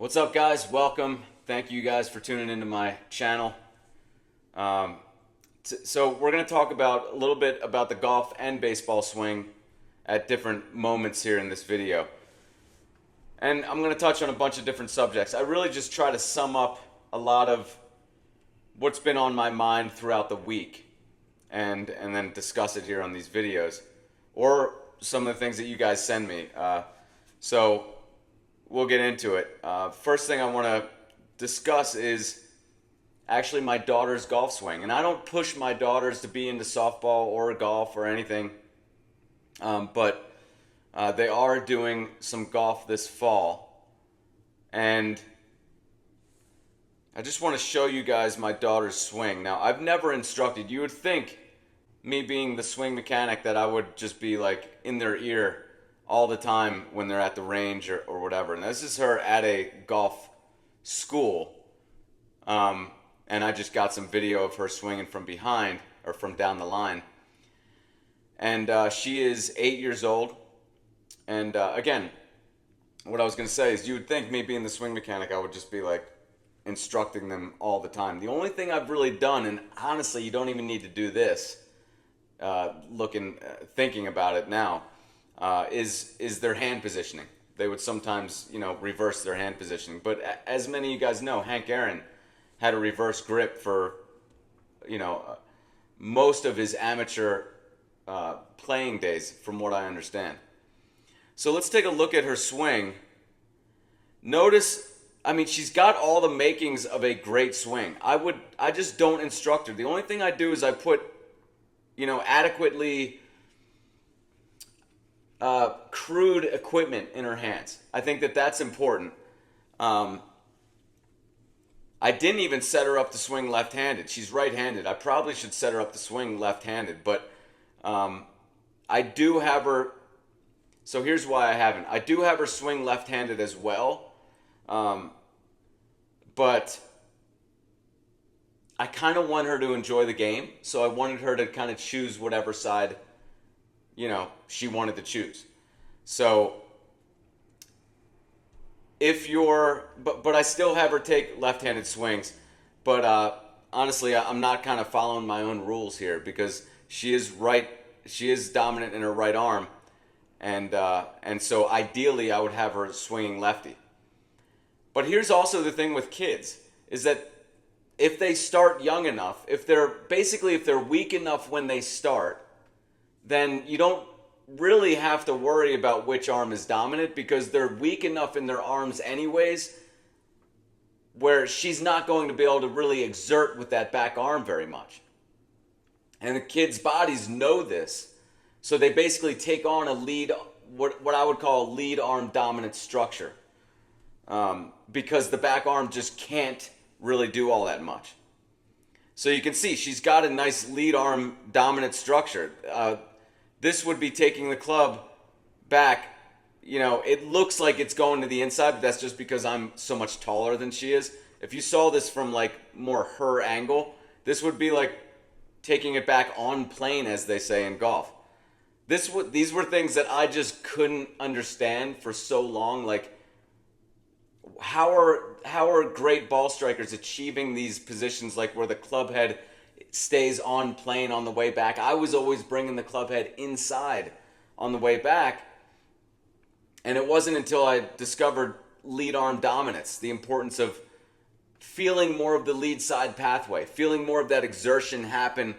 What's up, guys? Welcome. Thank you guys for tuning into my channel. So we're going to talk about a little bit about the golf and baseball swing at different moments here in this video. And I'm going to touch on a bunch of different subjects. I really just try to sum up a lot of what's been on my mind throughout the week and then discuss it here on these videos, or some of the things that you guys send me. So we'll get into it. First thing I want to discuss is actually my daughter's golf swing. And I don't push my daughters to be into softball or golf or anything, but they are doing some golf this fall. And I just want to show you guys my daughter's swing. Now, I've never instructed. You would think, me being the swing mechanic, that I would just be like in their ear all the time when they're at the range or whatever. And this is her at a golf school. And I just got some video of her swinging from behind, or from down the line. And she is 8 years old. And again, what I was going to say is, you would think, me being the swing mechanic, I would just be like instructing them all the time. The only thing I've really done, and honestly, you don't even need to do this, thinking about it now, is their hand positioning. They would sometimes, reverse their hand positioning. But as many of you guys know, Hank Aaron had a reverse grip for, most of his amateur playing days, from what I understand. So let's take a look at her swing. Notice, she's got all the makings of a great swing. I just don't instruct her. The only thing I do is I put, adequately crude equipment in her hands. I think that that's important. I didn't even set her up to swing left-handed. She's right-handed. I probably should set her up to swing left-handed, but I do have her. So here's why I haven't. I do have her swing left-handed as well, but I kind of want her to enjoy the game, so I wanted her to kind of choose whatever side, she wanted to choose. So if you're, but I still have her take left-handed swings, but honestly, I'm not kind of following my own rules here, because she is dominant in her right arm, and so ideally I would have her swinging lefty. But here's also the thing with kids, is that if they start young enough, if they're weak enough when they start, then you don't really have to worry about which arm is dominant, because they're weak enough in their arms anyways, where she's not going to be able to really exert with that back arm very much. And the kids' bodies know this, so they basically take on a lead, what I would call a lead arm dominant structure, because the back arm just can't really do all that much. So you can see she's got a nice lead arm dominant structure. This would be taking the club back. It looks like it's going to the inside, but that's just because I'm so much taller than she is. If you saw this from like more her angle, this would be like taking it back on plane, as they say in golf. These were things that I just couldn't understand for so long. Like, how are great ball strikers achieving these positions, like where the club head stays on plane on the way back? I was always bringing the club head inside on the way back, and it wasn't until I discovered lead arm dominance, the importance of feeling more of the lead side pathway, feeling more of that exertion happen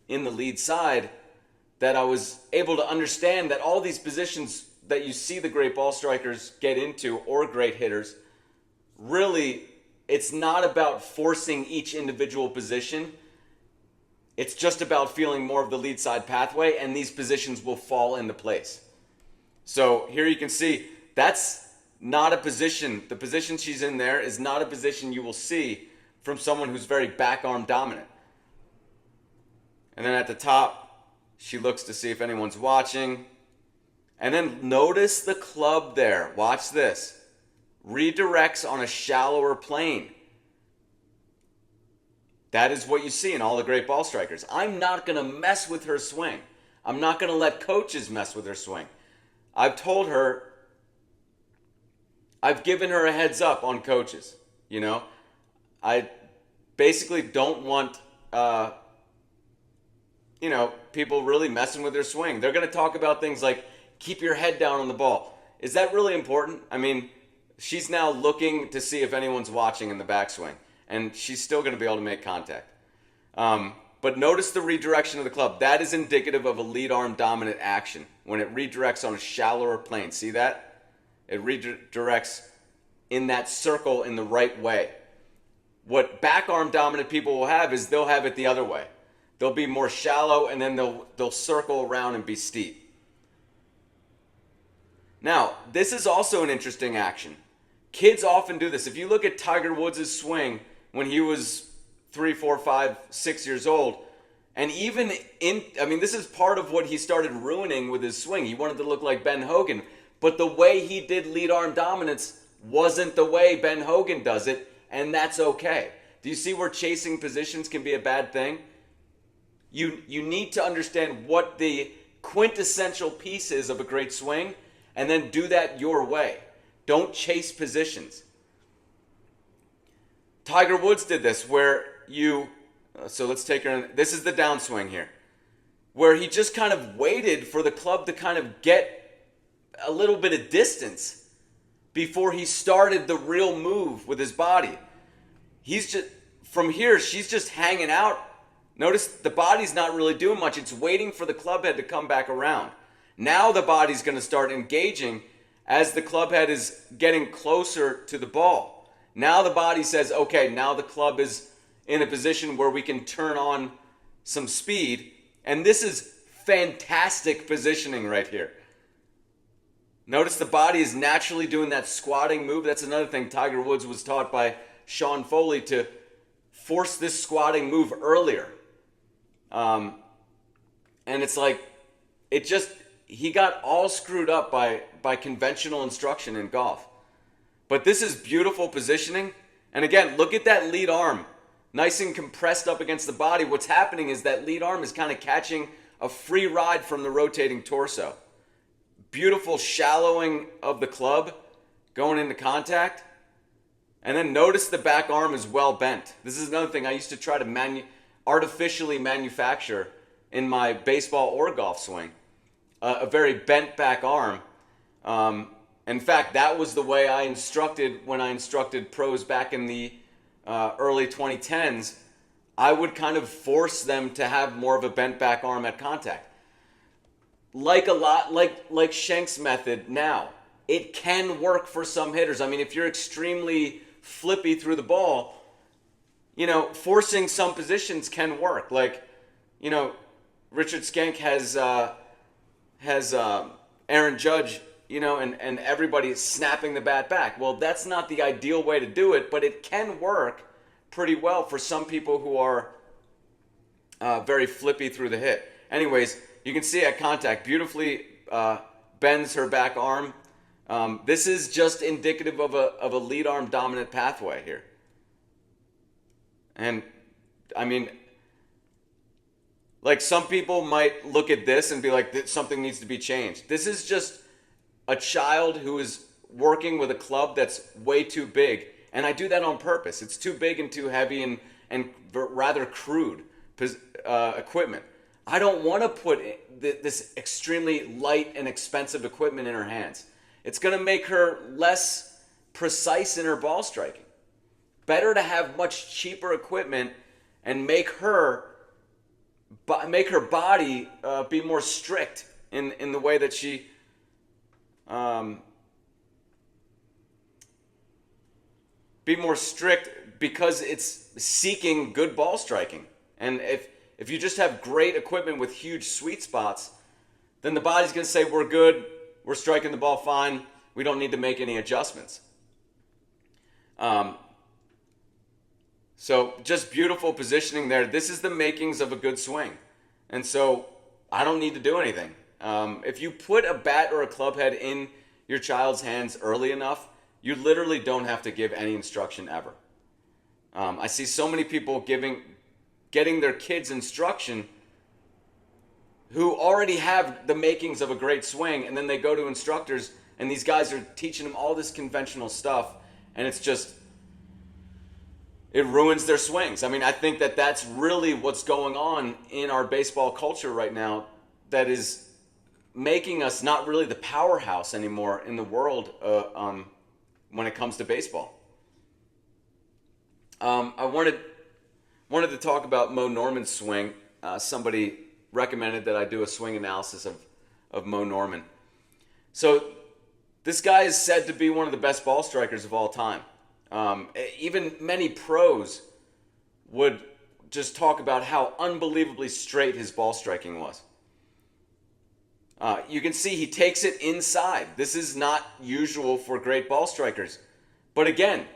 in the lead side, that I was able to understand that all these positions that you see the great ball strikers get into, or great hitters, really, it's not about forcing each individual position. It's just about feeling more of the lead side pathway, and these positions will fall into place. So here you can see, that's not a position. The position she's in there is not a position you will see from someone who's very back arm dominant. And then at the top, she looks to see if anyone's watching. And then notice the club there. Watch this. Redirects on a shallower plane. That is what you see in all the great ball strikers. I'm not going to mess with her swing. I'm not going to let coaches mess with her swing. I've told her I've given her a heads up on coaches. You know, I basically don't want, people really messing with their swing. They're going to talk about things like keep your head down on the ball. Is that really important? I mean, she's now looking to see if anyone's watching in the backswing, and she's still going to be able to make contact. But notice the redirection of the club. That is indicative of a lead arm dominant action when it redirects on a shallower plane. See that? It redirects in that circle in the right way. What back arm dominant people will have is they'll have it the other way. They'll be more shallow, and then they'll circle around and be steep. Now, this is also an interesting action. Kids often do this. If you look at Tiger Woods' swing when he was 3, 4, 5, 6 years old, and even this is part of what he started ruining with his swing. He wanted to look like Ben Hogan, but the way he did lead arm dominance wasn't the way Ben Hogan does it, and that's okay. Do you see where chasing positions can be a bad thing? You need to understand what the quintessential piece is of a great swing, and then do that your way. Don't chase positions. Tiger Woods did this where so let's take her, this is the downswing here, where he just kind of waited for the club to kind of get a little bit of distance before he started the real move with his body. He's just, from here, she's just hanging out. Notice the body's not really doing much. It's waiting for the club head to come back around. Now the body's going to start engaging as the club head is getting closer to the ball. Now the body says, okay, now the club is in a position where we can turn on some speed. And this is fantastic positioning right here. Notice the body is naturally doing that squatting move. That's another thing Tiger Woods was taught by Sean Foley, to force this squatting move earlier. And it's like, he got all screwed up by conventional instruction in golf. But this is beautiful positioning. And again, look at that lead arm. Nice and compressed up against the body. What's happening is that lead arm is kind of catching a free ride from the rotating torso. Beautiful shallowing of the club going into contact. And then notice the back arm is well bent. This is another thing I used to try to artificially manufacture in my baseball or golf swing. A very bent back arm. In fact, that was the way I instructed when I instructed pros back in the early 2010s. I would kind of force them to have more of a bent back arm at contact. Like Schenk's method now. It can work for some hitters. I mean, if you're extremely flippy through the ball, forcing some positions can work. Like, Richard Schenk has Aaron Judge, and everybody is snapping the bat back. Well, that's not the ideal way to do it, but it can work pretty well for some people who are very flippy through the hit. Anyways, you can see at contact, beautifully bends her back arm. This is just indicative of a lead arm dominant pathway here. And, I mean, like, some people might look at this and be like, something needs to be changed. This is just a child who is working with a club that's way too big. And I do that on purpose. It's too big and too heavy and rather crude equipment. I don't want to put this extremely light and expensive equipment in her hands. It's going to make her less precise in her ball striking. Better to have much cheaper equipment and make her body be more strict in the way that she be more strict, because it's seeking good ball striking. And if you just have great equipment with huge sweet spots, then the body's going to say, we're good, we're striking the ball fine, we don't need to make any adjustments. So just beautiful positioning there. This is the makings of a good swing. And so I don't need to do anything. If you put a bat or a club head in your child's hands early enough, you literally don't have to give any instruction ever. I see so many people getting their kids instruction who already have the makings of a great swing, and then they go to instructors And these guys are teaching him all this conventional stuff, and it's just, it ruins their swings. I mean, I think that that's really what's going on in our baseball culture right now that is making us not really the powerhouse anymore in the world when it comes to baseball. I wanted to talk about Mo Norman's swing. Somebody recommended that I do a swing analysis of Mo Norman. So this guy is said to be one of the best ball strikers of all time. Even many pros would just talk about how unbelievably straight his ball striking was. You can see he takes it inside. This is not usual for great ball strikers. But again,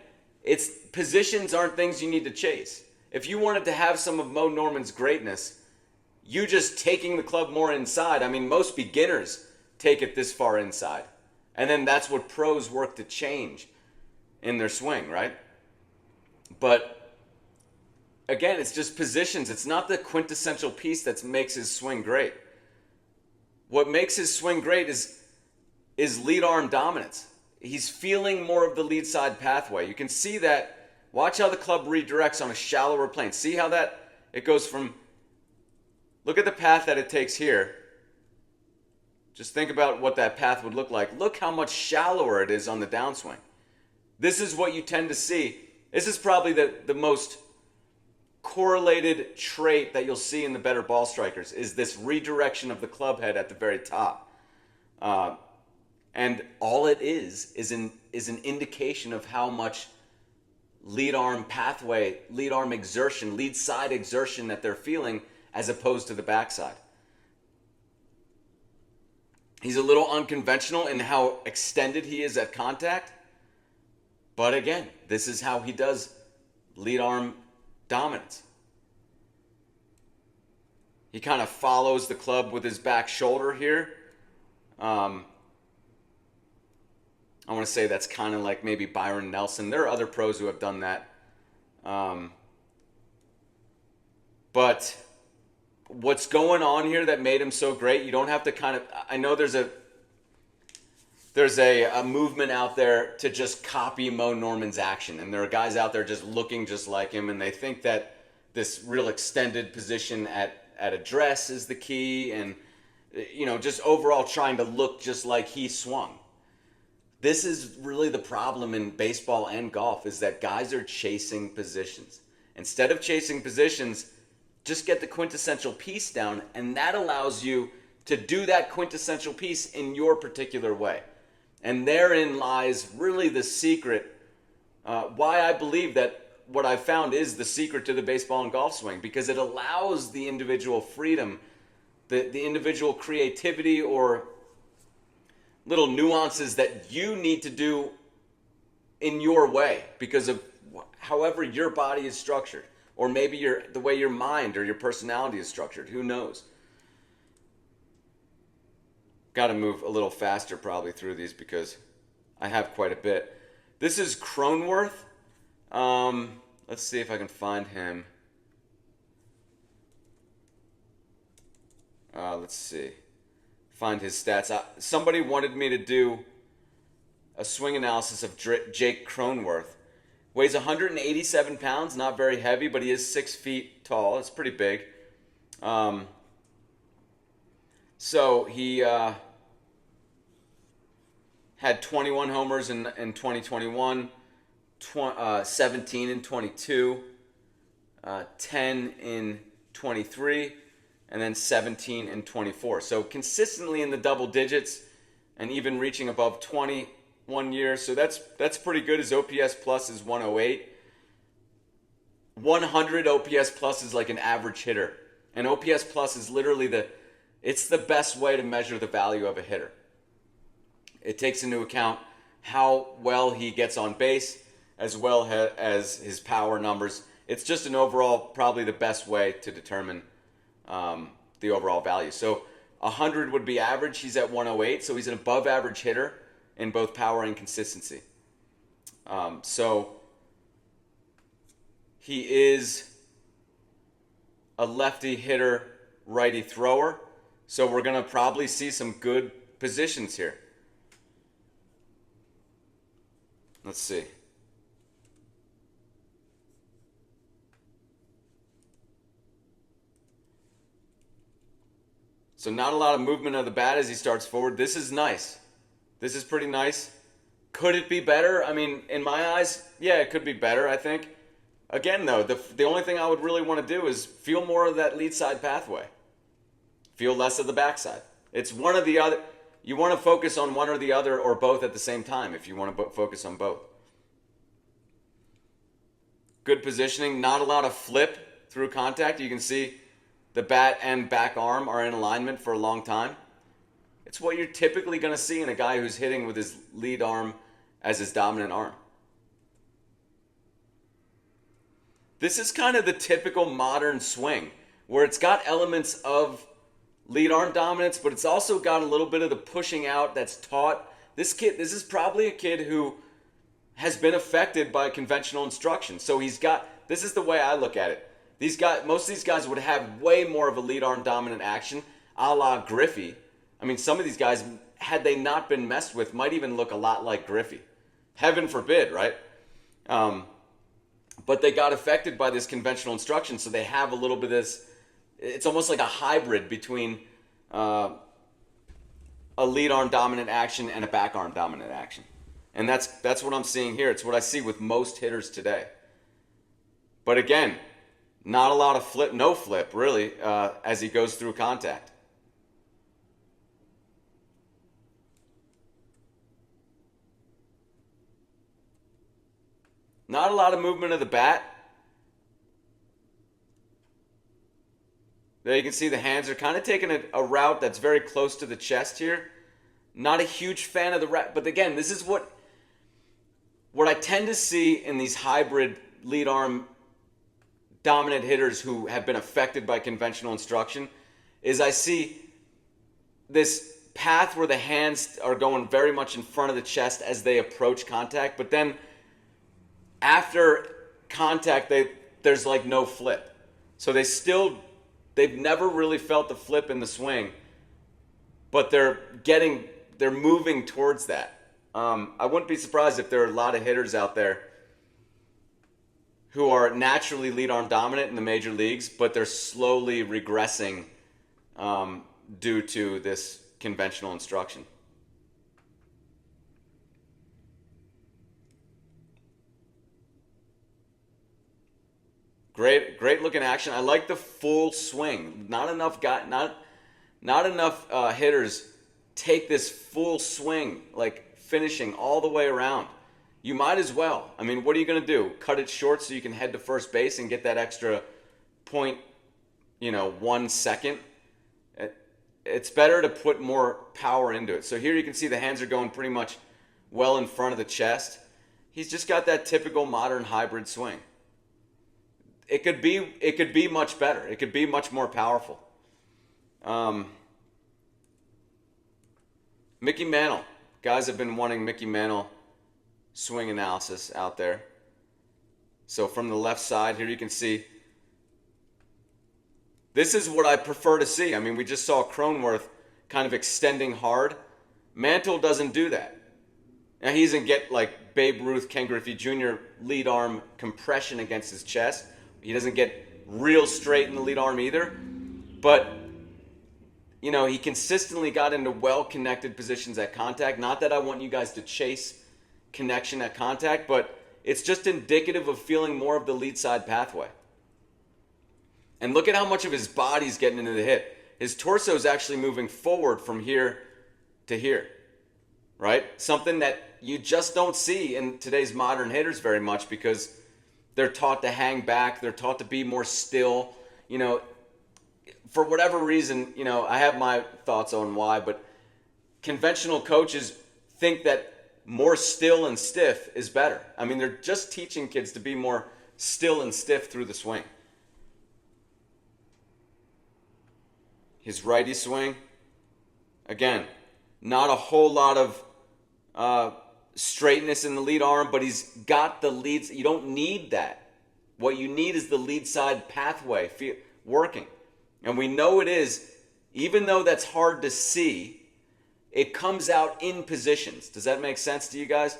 positions aren't things you need to chase. If you wanted to have some of Mo Norman's greatness, you just taking the club more inside. I mean, most beginners take it this far inside. And then that's what pros work to change in their swing, right? But again, it's just positions. It's not the quintessential piece that makes his swing great. What makes his swing great is lead arm dominance. He's feeling more of the lead side pathway. You can see that. Watch how the club redirects on a shallower plane. See how it goes from, look at the path that it takes here. Just think about what that path would look like. Look how much shallower it is on the downswing. This is what you tend to see. This is probably the most correlated trait that you'll see in the better ball strikers is this redirection of the club head at the very top. And all it is an indication of how much lead arm pathway, lead arm exertion, lead side exertion that they're feeling as opposed to the backside. He's a little unconventional in how extended he is at contact. But again, this is how he does lead arm dominance. He kind of follows the club with his back shoulder here. I want to say that's kind of like maybe Byron Nelson. There are other pros who have done that. But what's going on here that made him so great, you don't have to kind of, I know there's a movement out there to just copy Mo Norman's action. And there are guys out there just looking just like him, and they think that this real extended position at address is the key, and just overall trying to look just like he swung. This is really the problem in baseball and golf, is that guys are chasing positions. Instead of chasing positions, just get the quintessential piece down, and that allows you to do that quintessential piece in your particular way. And therein lies really the secret, why I believe that what I've found is the secret to the baseball and golf swing, because it allows the individual freedom, the individual creativity or little nuances that you need to do in your way because of however your body is structured, or maybe the way your mind or your personality is structured. Who knows? Got to move a little faster probably through these because I have quite a bit. This is Cronenworth. Let's see if I can find him. Let's see. Find his stats. Somebody wanted me to do a swing analysis of Jake Croneworth. Weighs 187 pounds, not very heavy, but he is 6 feet tall. It's pretty big. So he had 21 homers in 2021, 17 in 22, 10 in 23, and then 17 in 24. So consistently in the double digits and even reaching above 20 1 year. So that's pretty good. His OPS plus is 108. 100 OPS plus is like an average hitter. And OPS plus is literally it's the best way to measure the value of a hitter. It takes into account how well he gets on base as well as his power numbers. It's just an overall, probably the best way to determine the overall value. So 100 would be average. He's at 108, so he's an above average hitter in both power and consistency. So he is a lefty hitter, righty thrower. So we're going to probably see some good positions here. Let's see. So not a lot of movement of the bat as he starts forward. This is nice. This is pretty nice. Could it be better? I mean, in my eyes, yeah, it could be better, I think. Again, though, the only thing I would really want to do is feel more of that lead side pathway. Feel less of the backside. It's one or the other. You want to focus on one or the other or both at the same time if you want to focus on both. Good positioning. Not a lot of flip through contact. You can see the bat and back arm are in alignment for a long time. It's what you're typically going to see in a guy who's hitting with his lead arm as his dominant arm. This is kind of the typical modern swing where it's got elements of lead arm dominance, but it's also got a little bit of the pushing out that's taught. This is probably a kid who has been affected by conventional instruction. So this is the way I look at it. Most of these guys would have way more of a lead arm dominant action, a la Griffey. I mean, some of these guys, had they not been messed with, might even look a lot like Griffey. Heaven forbid, right? But they got affected by this conventional instruction, so they have a little bit of this. It's almost like a hybrid between a lead arm dominant action and a back arm dominant action. And that's what I'm seeing here. It's what I see with most hitters today. But again, not a lot of flip, no flip, really, as he goes through contact. Not a lot of movement of the bat. There you can see the hands are kind of taking a route that's very close to the chest here. Not a huge fan of the route. But again, this is what I tend to see in these hybrid lead arm dominant hitters who have been affected by conventional instruction is I see this path where the hands are going very much in front of the chest as they approach contact, but then after contact there's like no flip. So they've never really felt the flip in the swing, but they're moving towards that. I wouldn't be surprised if there are a lot of hitters out there who are naturally lead arm dominant in the major leagues, but they're slowly regressing due to this conventional instruction. Great looking action. I like the full swing. Not enough hitters take this full swing, like finishing all the way around. You might as well. I mean, what are you going to do? Cut it short so you can head to first base and get that extra 1 second? It's better to put more power into it. So here you can see the hands are going pretty much well in front of the chest. He's just got that typical modern hybrid swing. It could be much better. It could be much more powerful. Mickey Mantle. Guys have been wanting Mickey Mantle swing analysis out there. So from the left side here you can see this is what I prefer to see. I mean, we just saw Cronenworth kind of extending hard. Mantle doesn't do that. Now he doesn't get like Babe Ruth, Ken Griffey Jr. lead arm compression against his chest. He doesn't get real straight in the lead arm either. But, he consistently got into well-connected positions at contact. Not that I want you guys to chase connection at contact, but it's just indicative of feeling more of the lead side pathway. And look at how much of his body's getting into the hit. His torso is actually moving forward from here to here, right? Something that you just don't see in today's modern hitters very much because they're taught to hang back. They're taught to be more still. For whatever reason, I have my thoughts on why, but conventional coaches think that more still and stiff is better. I mean, they're just teaching kids to be more still and stiff through the swing. His righty swing, again, not a whole lot of straightness in the lead arm, but he's got the leads. You don't need that. What you need is the lead side pathway working. And we know it is, even though that's hard to see, it comes out in positions. Does that make sense to you guys?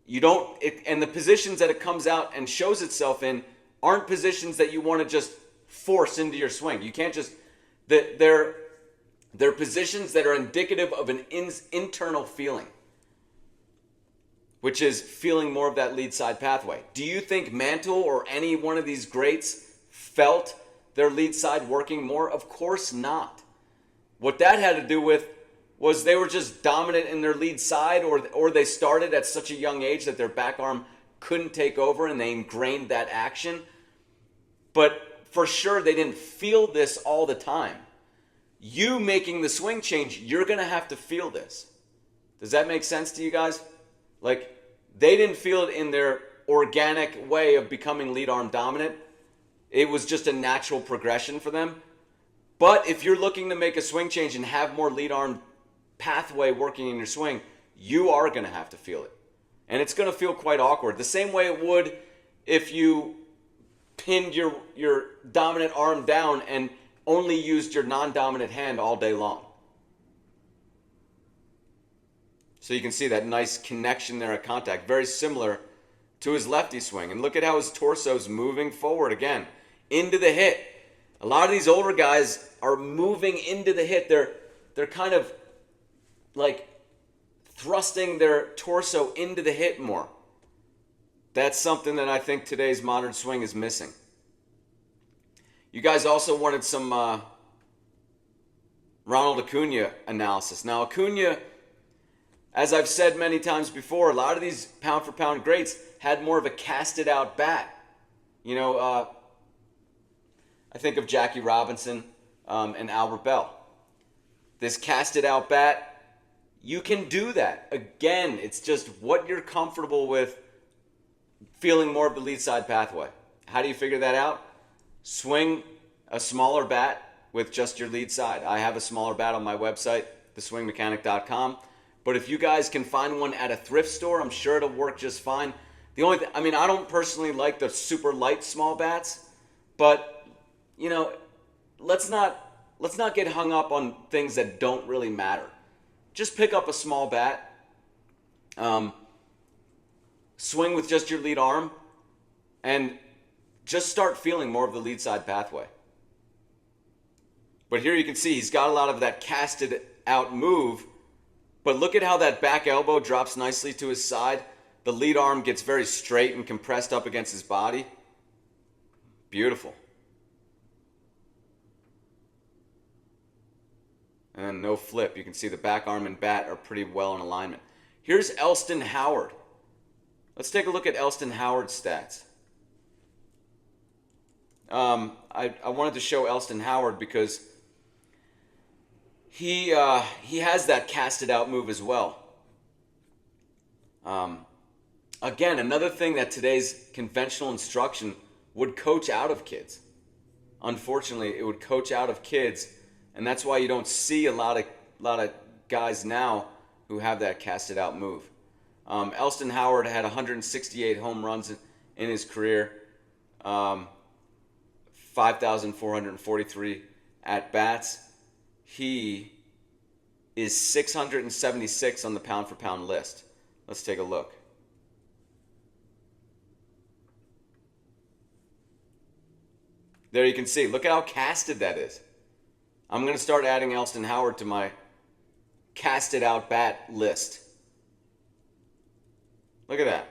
You don't, and the positions that it comes out and shows itself in aren't positions that you want to just force into your swing. You can't just, they're positions that are indicative of an internal feeling, which is feeling more of that lead side pathway. Do you think Mantle or any one of these greats felt their lead side working more? Of course not. What that had to do with was they were just dominant in their lead side, or they started at such a young age that their back arm couldn't take over and they ingrained that action. But for sure, they didn't feel this all the time. You making the swing change, you're going to have to feel this. Does that make sense to you guys? Like, they didn't feel it in their organic way of becoming lead arm dominant. It was just a natural progression for them. But if you're looking to make a swing change and have more lead arm pathway working in your swing, you are going to have to feel it. And it's going to feel quite awkward. The same way it would if you pinned your dominant arm down and only used your non-dominant hand all day long. So you can see that nice connection there at contact. Very similar to his lefty swing. And look at how his torso's moving forward again, into the hit. A lot of these older guys are moving into the hit. They're kind of like thrusting their torso into the hit more. That's something that I think today's modern swing is missing. You guys also wanted some Ronald Acuña analysis. Now, Acuña, as I've said many times before, a lot of these pound-for-pound greats had more of a casted-out bat. You know, I think of Jackie Robinson and Albert Bell. This casted-out bat, you can do that. Again, it's just what you're comfortable with, feeling more of the lead side pathway. How do you figure that out? Swing a smaller bat with just your lead side. I have a smaller bat on my website, theswingmechanic.com. But if you guys can find one at a thrift store, I'm sure it'll work just fine. The only I mean, I don't personally like the super light small bats, but you know, let's not get hung up on things that don't really matter. Just pick up a small bat, swing with just your lead arm, and just start feeling more of the lead side pathway. But here you can see he's got a lot of that casted out move, but look at how that back elbow drops nicely to his side. The lead arm gets very straight and compressed up against his body. Beautiful. And no flip. You can see the back arm and bat are pretty well in alignment. Here's Elston Howard. Let's take a look at Elston Howard's stats. I wanted to show Elston Howard because he has that casted out move as well. Again, another thing that today's conventional instruction would coach out of kids. Unfortunately, it would coach out of kids, and that's why you don't see a lot of guys now who have that casted out move. Elston Howard had 168 home runs in his career, 5,443 at bats. He is 676 on the pound for pound list. Let's take a look. There you can see. Look at how casted that is. I'm going to start adding Elston Howard to my casted out bat list. Look at that.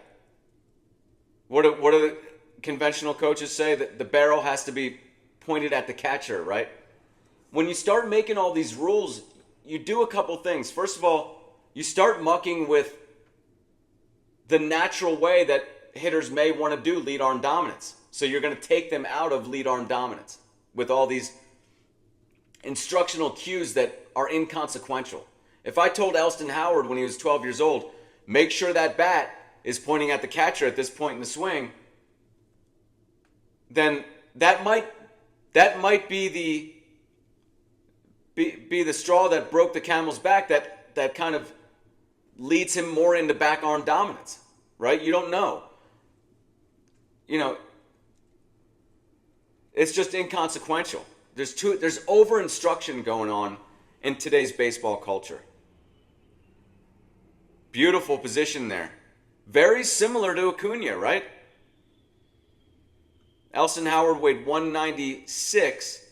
What do the conventional coaches say? That the barrel has to be pointed at the catcher, right? When you start making all these rules, you do a couple things. First of all, you start mucking with the natural way that hitters may want to do lead arm dominance. So you're going to take them out of lead arm dominance with all these instructional cues that are inconsequential. If I told Elston Howard when he was 12 years old, make sure that bat is pointing at the catcher at this point in the swing, then that might be the straw that broke the camel's back that kind of leads him more into back arm dominance, right? You don't know. You know, it's just inconsequential. There's over instruction going on in today's baseball culture. Beautiful position there. Very similar to Acuna, right? Elston Howard weighed 196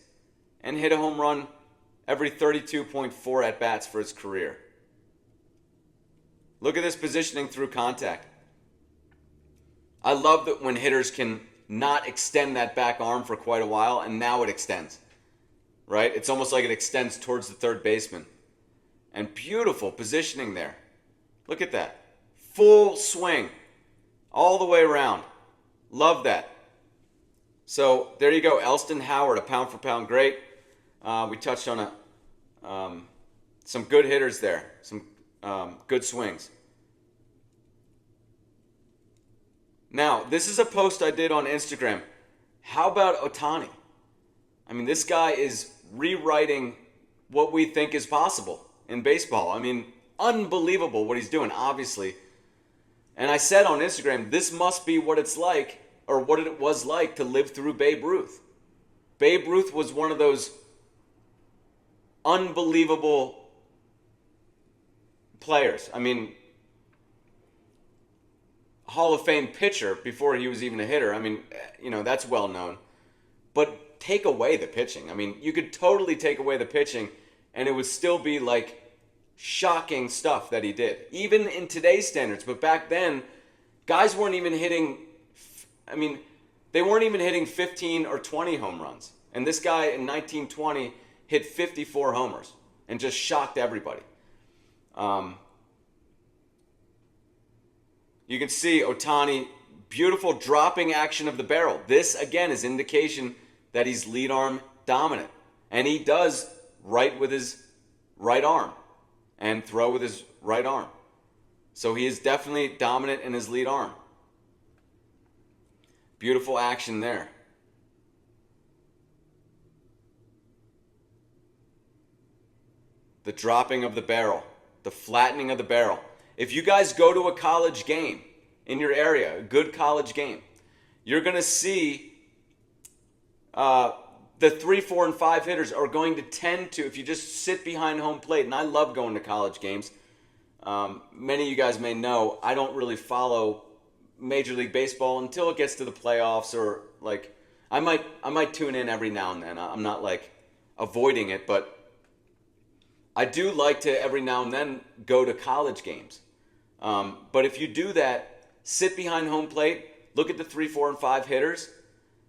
and hit a home run every 32.4 at-bats for his career. Look at this positioning through contact. I love that when hitters can not extend that back arm for quite a while, and now it extends, right? It's almost like it extends towards the third baseman. And beautiful positioning there. Look at that. Full swing all the way around. Love that. So there you go. Elston Howard, a pound-for-pound great. We touched on some good hitters there. Some good swings. Now, this is a post I did on Instagram. How about Ohtani? I mean, this guy is rewriting what we think is possible in baseball. I mean, unbelievable what he's doing, obviously. And I said on Instagram, this must be what it's like, or what it was like to live through Babe Ruth. Babe Ruth was one of those unbelievable players. I mean, Hall of Fame pitcher before he was even a hitter. I mean, you know, that's well known. But take away the pitching. I mean, you could totally take away the pitching and it would still be like shocking stuff that he did. Even in today's standards. But back then, guys weren't even hitting, I mean, they weren't even hitting 15 or 20 home runs. And this guy in 1920 hit 54 homers and just shocked everybody. You can see Ohtani, beautiful dropping action of the barrel. This, again, is indication that he's lead arm dominant. And he does right with his right arm and throw with his right arm. So he is definitely dominant in his lead arm. Beautiful action there. The dropping of the barrel, the flattening of the barrel. If you guys go to a college game in your area, a good college game, you're going to see the 3, 4, and 5 hitters are going to tend to, if you just sit behind home plate, and I love going to college games. Many of you guys may know I don't really follow Major League Baseball until it gets to the playoffs, or like I might tune in every now and then. I'm not like avoiding it, but I do like to every now and then go to college games. But if you do that, sit behind home plate, look at the 3, 4, and 5 hitters,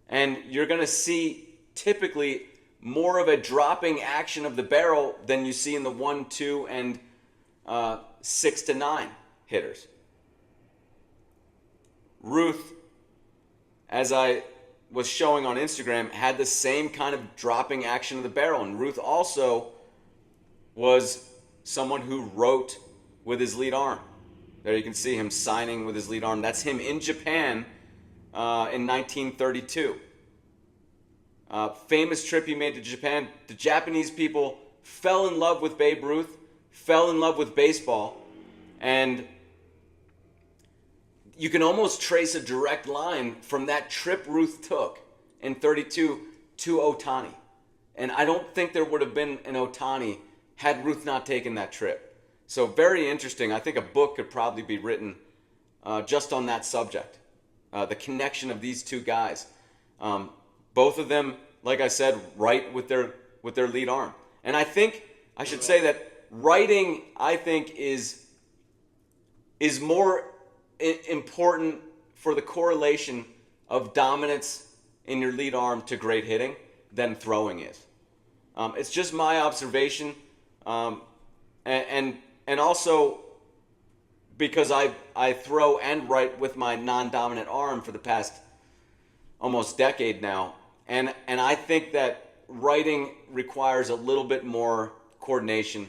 and you're going to see typically more of a dropping action of the barrel than you see in the 1, 2, and 6 to 9 hitters. Ruth, as I was showing on Instagram, had the same kind of dropping action of the barrel. And Ruth also was someone who wrote with his lead arm. There you can see him signing with his lead arm. That's him in Japan in 1932. Famous trip he made to Japan. The Japanese people fell in love with Babe Ruth, fell in love with baseball, and you can almost trace a direct line from that trip Ruth took in 32 to Ohtani. And I don't think there would have been an Ohtani had Ruth not taken that trip. So very interesting. I think a book could probably be written just on that subject. The connection of these two guys. Both of them, like I said, right with their lead arm. And I think I should say that writing, I think, is more important for the correlation of dominance in your lead arm to great hitting than throwing is. It's just my observation. And also because I throw and write with my non-dominant arm for the past almost decade now. And I think that writing requires a little bit more coordination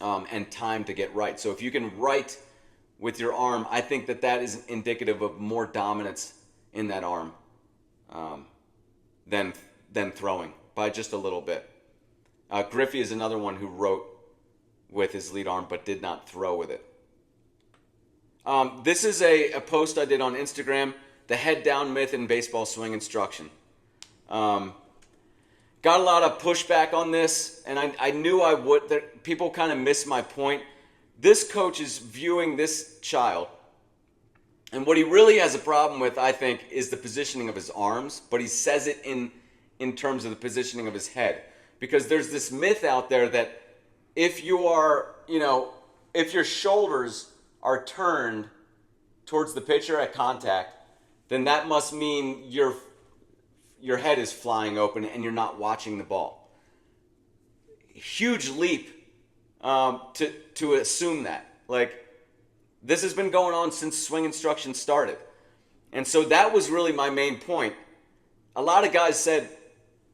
and time to get right. So if you can write with your arm, I think that is indicative of more dominance in that arm than throwing by just a little bit. Griffey is another one who wrote with his lead arm but did not throw with it. This is a post I did on Instagram, the head down myth in baseball swing instruction. Got a lot of pushback on this, and I knew I would. People kind of missed my point. This coach is viewing this child And what he really has a problem with, I think, is the positioning of his arms, but he says it in terms of the positioning of his head. Because there's this myth out there that if you are, if your shoulders are turned towards the pitcher at contact, then that must mean your head is flying open and you're not watching the ball. Huge leap to assume that. Like, this has been going on since swing instruction started. And so that was really my main point. A lot of guys said,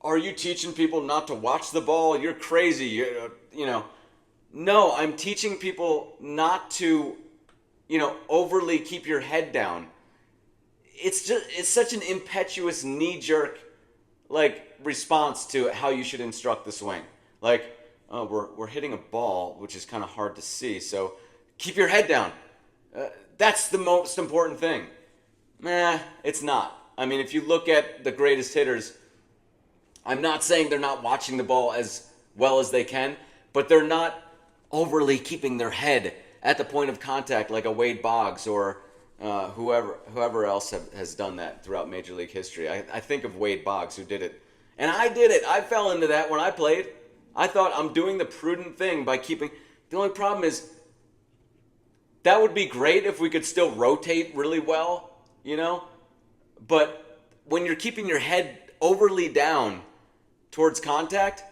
are you teaching people not to watch the ball? You're crazy. No, I'm teaching people not to, overly keep your head down. It's such an impetuous knee-jerk, response to how you should instruct the swing. We're hitting a ball, which is kind of hard to see, so keep your head down. That's the most important thing. Nah, it's not. I mean, if you look at the greatest hitters, I'm not saying they're not watching the ball as well as they can, but they're not overly keeping their head at the point of contact like a Wade Boggs or whoever else has done that throughout Major League history. I think of Wade Boggs who did it. And I did it. I fell into that when I played. I thought I'm doing the prudent thing by keeping... The only problem is that would be great if we could still rotate really well, But when you're keeping your head overly down towards contact,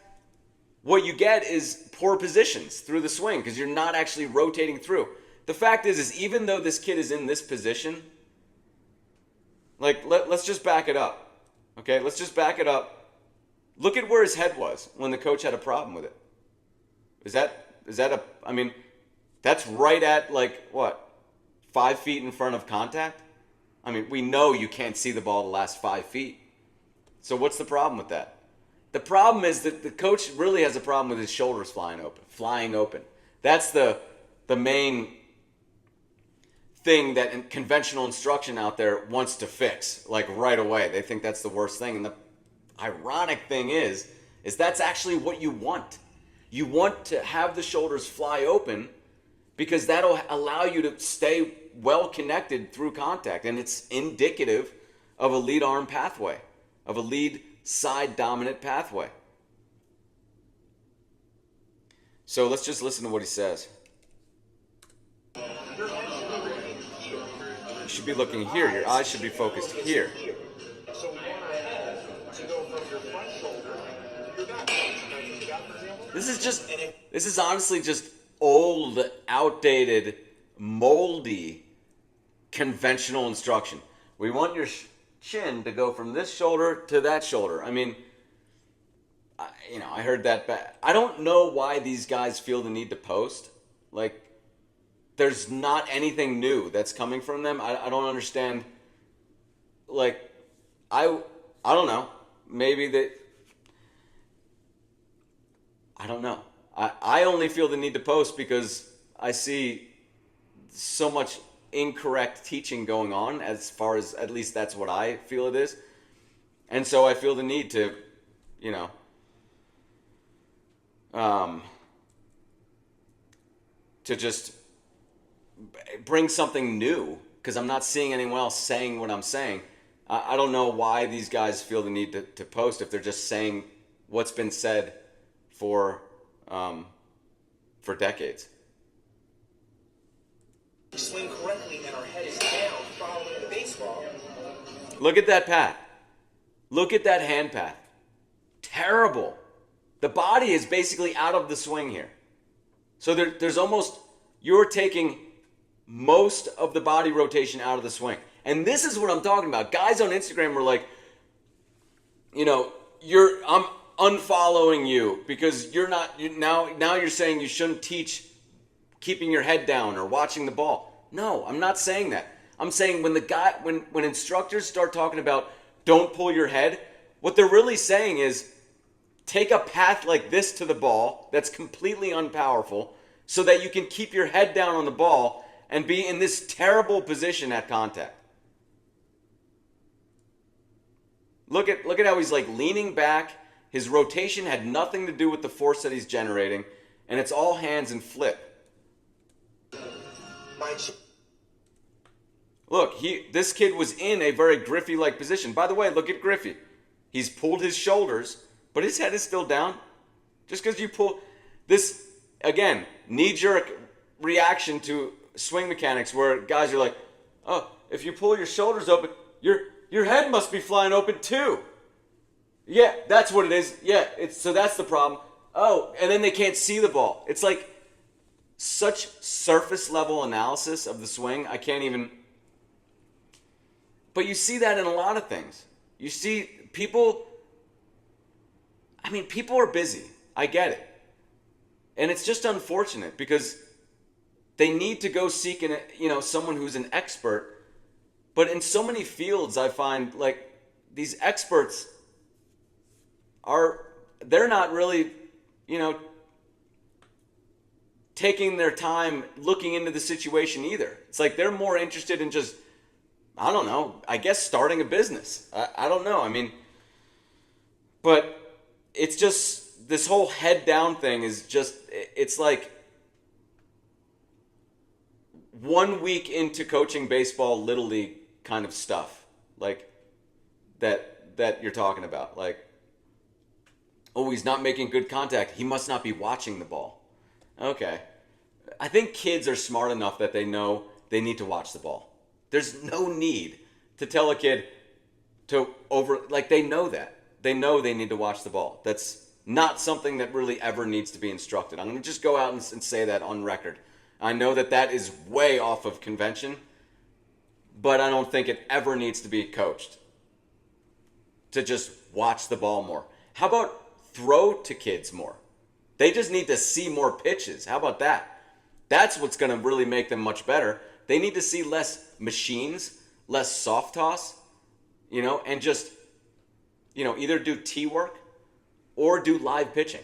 what you get is poor positions through the swing because you're not actually rotating through. The fact is even though this kid is in this position, let's just back it up. Okay, let's just back it up. Look at where his head was when the coach had a problem with it. Is that that's right at 5 feet in front of contact? I mean, we know you can't see the ball the last 5 feet. So what's the problem with that? The problem is that the coach really has a problem with his shoulders flying open. That's the main thing that conventional instruction out there wants to fix, right away. They think that's the worst thing. And the ironic thing is that's actually what you want. You want to have the shoulders fly open because that'll allow you to stay well connected through contact. And it's indicative of a lead arm pathway, of a lead side dominant pathway. So let's just listen to what he says. You should be looking here. Your eyes should be focused here. This is honestly just old, outdated, moldy, conventional instruction. We want your chin to go from this shoulder to that shoulder. I mean, I heard that back. I don't know why these guys feel the need to post. There's not anything new that's coming from them. I don't understand. I don't know. Maybe that. I don't know. I only feel the need to post because I see so much incorrect teaching going on, as far as at least that's what I feel it is. And so I feel the need to, to just bring something new, because I'm not seeing anyone else saying what I'm saying. I don't know why these guys feel the need to post if they're just saying what's been said for decades. Swing correctly and our head is down following the baseball. Look at that path. Look at that hand path. Terrible. The body is basically out of the swing here. So there's almost, you're taking most of the body rotation out of the swing. And this is what I'm talking about. Guys on Instagram were like, I'm unfollowing you because now you're saying you shouldn't teach keeping your head down or watching the ball. No, I'm not saying that. I'm saying when instructors start talking about don't pull your head, what they're really saying is take a path like this to the ball that's completely unpowerful so that you can keep your head down on the ball and be in this terrible position at contact. Look at how he's leaning back. His rotation had nothing to do with the force that he's generating, and it's all hands and flip. Look, this kid was in a very Griffey-like position. By the way, look at Griffey. He's pulled his shoulders, but his head is still down. Just because you pull this, again, knee-jerk reaction to swing mechanics where guys are like, oh, if you pull your shoulders open, your head must be flying open too. Yeah, that's what it is. Yeah, so that's the problem. Oh, and then they can't see the ball. It's like such surface level analysis of the swing. I can't even. But you see that in a lot of things. You see people. I mean, people are busy. I get it. And it's just unfortunate because they need to go seek someone who's an expert. But in so many fields, I find like these experts they're not really, taking their time looking into the situation either. It's like they're more interested in just, I don't know, I guess starting a business. I don't know. I mean, but it's just, this whole head down thing is just, it's like 1 week into coaching baseball, Little League kind of stuff. Like that you're talking about. Like, oh, he's not making good contact. He must not be watching the ball. Okay. I think kids are smart enough that they know they need to watch the ball. There's no need to tell a kid they know that. They know they need to watch the ball. That's not something that really ever needs to be instructed. I'm going to just go out and say that on record. I know that is way off of convention, but I don't think it ever needs to be coached to just watch the ball more. How about throw to kids more? They just need to see more pitches. How about that? That's what's going to really make them much better. They need to see less machines, less soft toss, and just, either do tee work or do live pitching.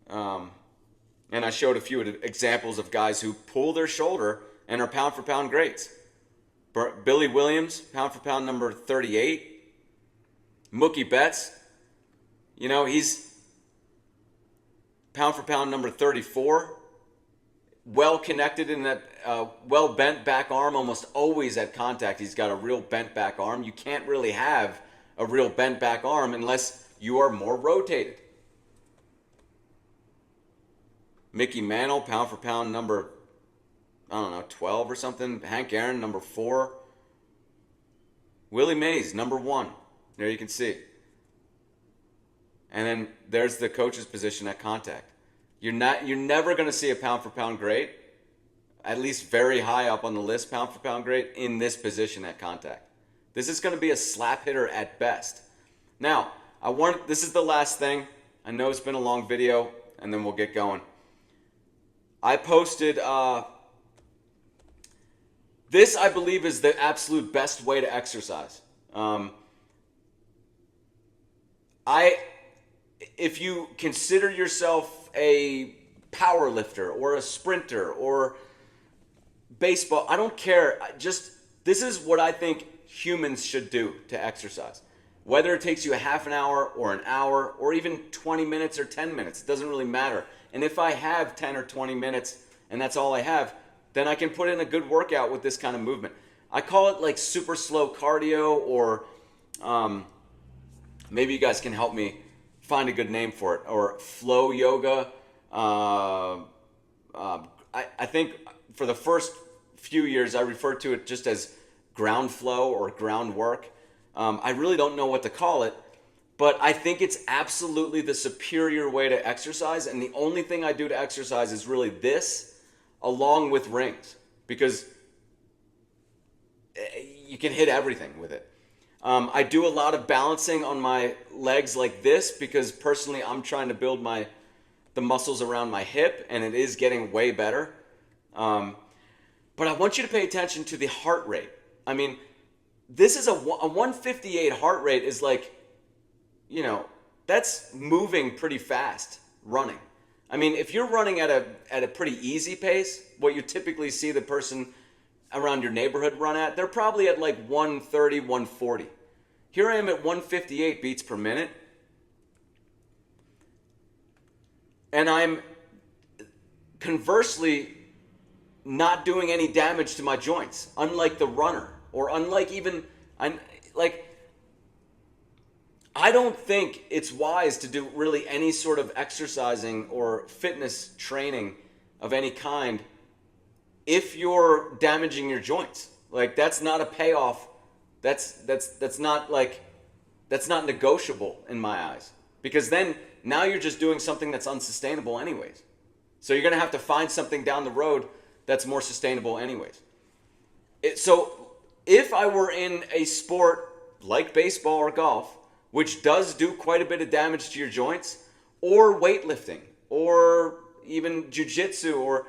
And I showed a few examples of guys who pull their shoulder and are pound for pound greats. Billy Williams, pound for pound number 38. Mookie Betts, he's pound for pound number 34. Well connected in that, well bent back arm, almost always at contact. He's got a real bent back arm. You can't really have a real bent back arm unless you are more rotated. Mickey Mantle, pound for pound number, 12 or something. Hank Aaron, number 4. Willie Mays, number 1. There you can see. And then there's the coach's position at contact. You're never going to see a pound for pound great, at least very high up on the list, pound for pound great, in this position at contact. This is going to be a slap hitter at best. Now, this is the last thing. I know it's been a long video, and then we'll get going. I posted, this I believe is the absolute best way to exercise. If you consider yourself a power lifter or a sprinter or baseball, I don't care. This is what I think humans should do to exercise. Whether it takes you a half an hour or an hour or even 20 minutes or 10 minutes, it doesn't really matter. And if I have 10 or 20 minutes and that's all I have, then I can put in a good workout with this kind of movement. I call it like super slow cardio, or maybe you guys can help me find a good name for it, or flow yoga. I think for the first few years I referred to it just as ground flow or ground work. I really don't know what to call it, but I think it's absolutely the superior way to exercise, and the only thing I do to exercise is really this, along with rings, because you can hit everything with it. I do a lot of balancing on my legs like this because personally I'm trying to build the muscles around my hip, and it is getting way better. But I want you to pay attention to the heart rate. I mean, this is a 158 heart rate is like, that's moving pretty fast, running. I mean, if you're running at a pretty easy pace, what you typically see the person around your neighborhood run at, they're probably at like 130, 140. Here I am at 158 beats per minute. And I'm conversely not doing any damage to my joints, unlike the runner, or unlike even, I don't think it's wise to do really any sort of exercising or fitness training of any kind if you're damaging your joints. Like, that's not a payoff. That's not negotiable in my eyes, because then now you're just doing something that's unsustainable anyways. So you're going to have to find something down the road that's more sustainable anyways. So if I were in a sport like baseball or golf, which does do quite a bit of damage to your joints, or weightlifting, or even jiu-jitsu,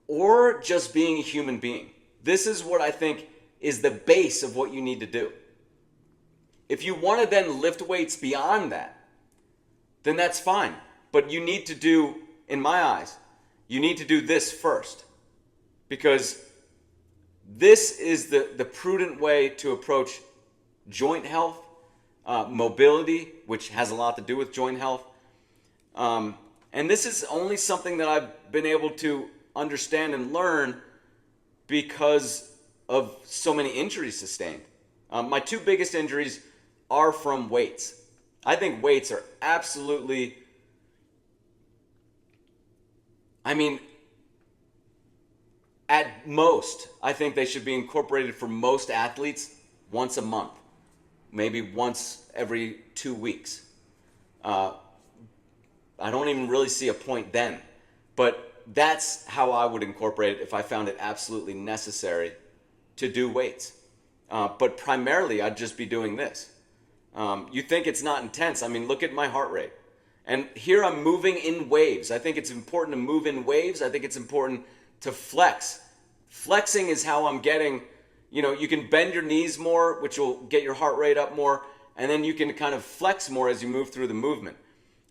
or just being a human being, this is what I think is the base of what you need to do. If you want to then lift weights beyond that, then that's fine. But you need to do, in my eyes, you need to do this first. Because this is the prudent way to approach joint health, mobility, which has a lot to do with joint health. And this is only something that I've been able to understand and learn because of so many injuries sustained. My two biggest injuries are from weights. I think weights are absolutely, at most, I think they should be incorporated for most athletes once a month, maybe once every 2 weeks. I don't even really see a point then, but that's how I would incorporate it if I found it absolutely necessary to do weights. But primarily, I'd just be doing this. You think it's not intense. Look at my heart rate. And here I'm moving in waves. I think it's important to move in waves. I think it's important to flex. Flexing is how I'm getting, you can bend your knees more, which will get your heart rate up more, and then you can kind of flex more as you move through the movement.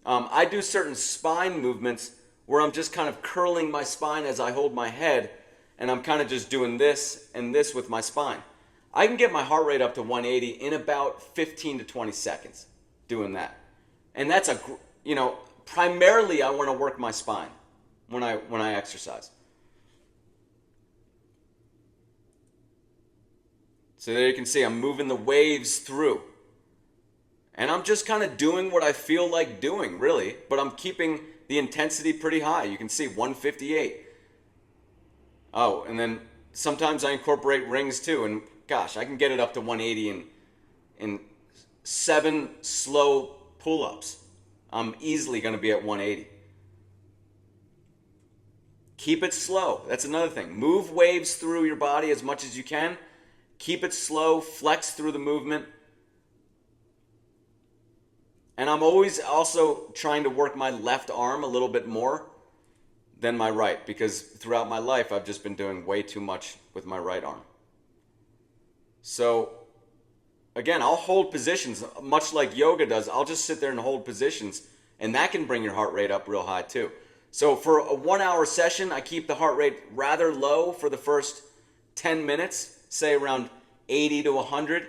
I do certain spine movements where I'm just kind of curling my spine as I hold my head, and I'm kind of just doing this and this with my spine. I can get my heart rate up to 180 in about 15 to 20 seconds doing that. And that's primarily I want to work my spine when I exercise. So there you can see I'm moving the waves through. And I'm just kind of doing what I feel like doing, really. But I'm keeping the intensity pretty high. You can see 158. Oh, and then sometimes I incorporate rings too. And gosh, I can get it up to 180 in 7 slow pull-ups. I'm easily going to be at 180. Keep it slow. That's another thing. Move waves through your body as much as you can. Keep it slow. Flex through the movement. And I'm always also trying to work my left arm a little bit more than my right, because throughout my life I've just been doing way too much with my right arm. So again, I'll hold positions much like yoga does. I'll just sit there and hold positions, and that can bring your heart rate up real high too. So for a 1 hour session, I keep the heart rate rather low for the first 10 minutes, say around 80 to 100,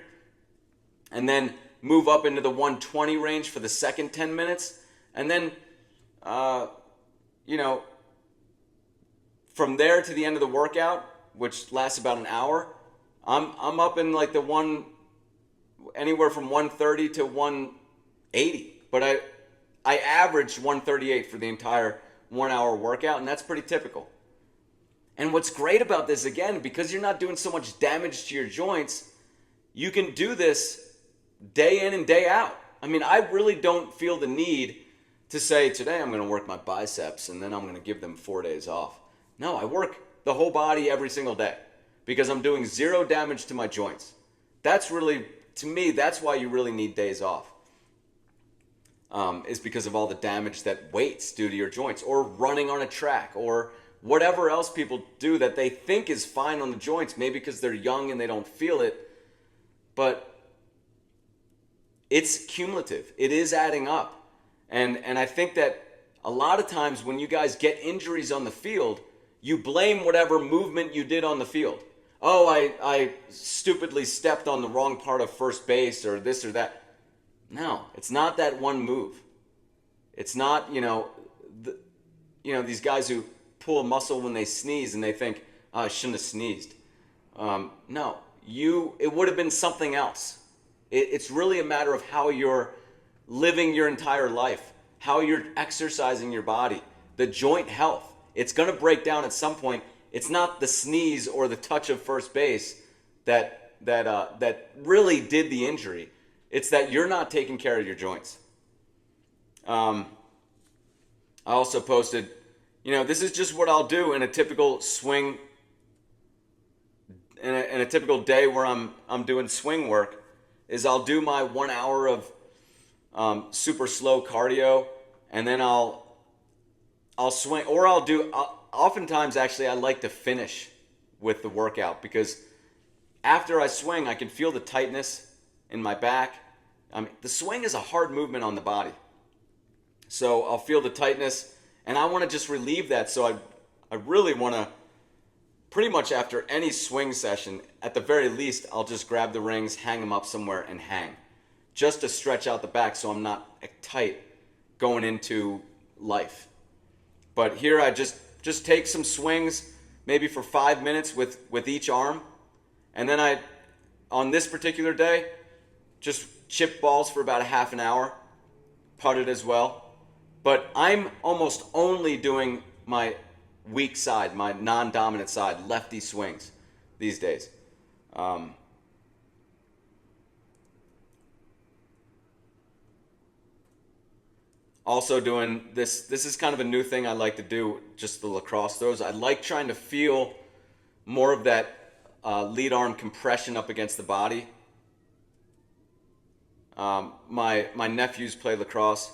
and then move up into the 120 range for the second 10 minutes. And then, from there to the end of the workout, which lasts about an hour, I'm up in like anywhere from 130 to 180. But I averaged 138 for the entire 1 hour workout, and that's pretty typical. And what's great about this, again, because you're not doing so much damage to your joints, you can do this day in and day out. I really don't feel the need to say, today I'm going to work my biceps and then I'm going to give them 4 days off. No, I work the whole body every single day because I'm doing zero damage to my joints. That's really, to me, that's why you really need days off. Is because of all the damage that weights do to your joints, or running on a track, or whatever else people do that they think is fine on the joints, maybe because they're young and they don't feel it. But it's cumulative. It is adding up. And I think that a lot of times when you guys get injuries on the field, you blame whatever movement you did on the field. Oh, I stupidly stepped on the wrong part of first base, or this or that. No, it's not that one move. It's not, these guys who pull a muscle when they sneeze and they think, oh, I shouldn't have sneezed. No, it would have been something else. It's really a matter of how you're living your entire life, how you're exercising your body, the joint health. It's going to break down at some point. It's not the sneeze or the touch of first base that really did the injury. It's that you're not taking care of your joints. I also posted, this is just what I'll do in a typical swing, in a typical day where I'm doing swing work, is I'll do my 1 hour of super slow cardio, and then I'll swing, or oftentimes actually I like to finish with the workout, because after I swing I can feel the tightness in my back. The swing is a hard movement on the body. So I'll feel the tightness, and I want to just relieve that. So I really want to, pretty much after any swing session, at the very least, I'll just grab the rings, hang them up somewhere, and hang. Just to stretch out the back so I'm not tight going into life. But here I just take some swings, maybe for 5 minutes with each arm. And then on this particular day, just chip balls for about a half an hour, putted as well. But I'm almost only doing my weak side, my non-dominant side, lefty swings these days. Also doing this is kind of a new thing I like to do, just the lacrosse throws. I like trying to feel more of that lead arm compression up against the body. My nephews play lacrosse,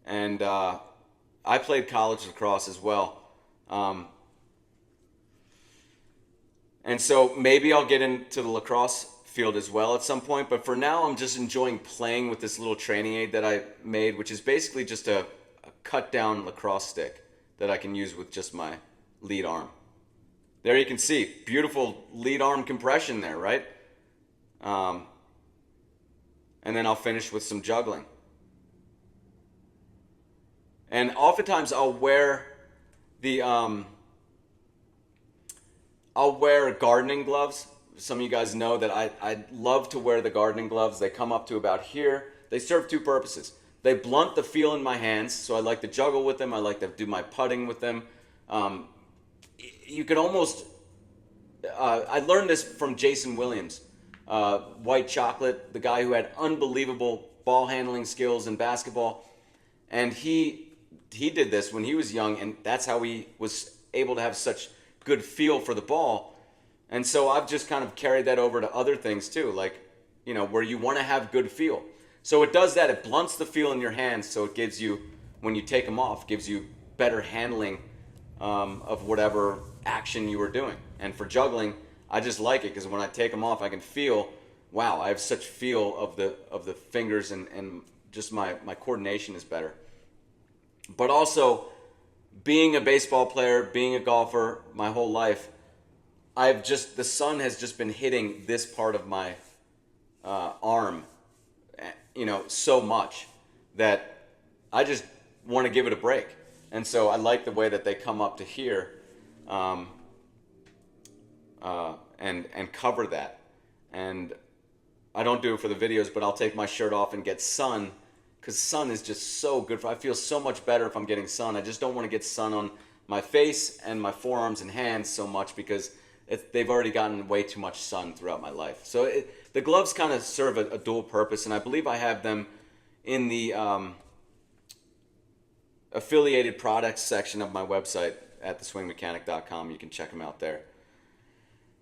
and I played college lacrosse as well. And so maybe I'll get into the lacrosse field as well at some point, but for now I'm just enjoying playing with this little training aid that I made, which is basically just a cut down lacrosse stick that I can use with just my lead arm. There you can see, beautiful lead arm compression there, right? And then I'll finish with some juggling. And oftentimes I'll wear gardening gloves. Some of you guys know that I love to wear the gardening gloves. They come up to about here. They serve two purposes. They blunt the feel in my hands, so I like to juggle with them. I like to do my putting with them. You could almost... I learned this from Jason Williams, White Chocolate, the guy who had unbelievable ball handling skills in basketball. And he did this when he was young, and that's how he was able to have such good feel for the ball. And so I've just kind of carried that over to other things too, like, where you want to have good feel. So it does that. It blunts the feel in your hands, so it gives you, when you take them off, gives you better handling of whatever action you were doing. And for juggling, I just like it because when I take them off, I can feel, wow, I have such feel of the fingers, and just my coordination is better. But also, being a baseball player, being a golfer my whole life, the sun has just been hitting this part of my arm, so much that I just want to give it a break. And so I like the way that they come up to here, and cover that. And I don't do it for the videos, but I'll take my shirt off and get sun, because sun is just so good. I feel so much better if I'm getting sun. I just don't want to get sun on my face and my forearms and hands so much, because they've already gotten way too much sun throughout my life. So the gloves kind of serve a dual purpose, and I believe I have them in the affiliated products section of my website at theswingmechanic.com. You can check them out there.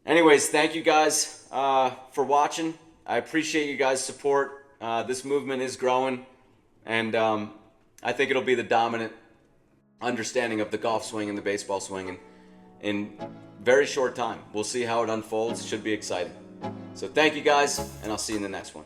Anyways, thank you guys for watching. I appreciate you guys' support. This movement is growing, and I think it'll be the dominant understanding of the golf swing and the baseball swing in very short time. We'll see how it unfolds. Should be exciting. So thank you guys, and I'll see you in the next one.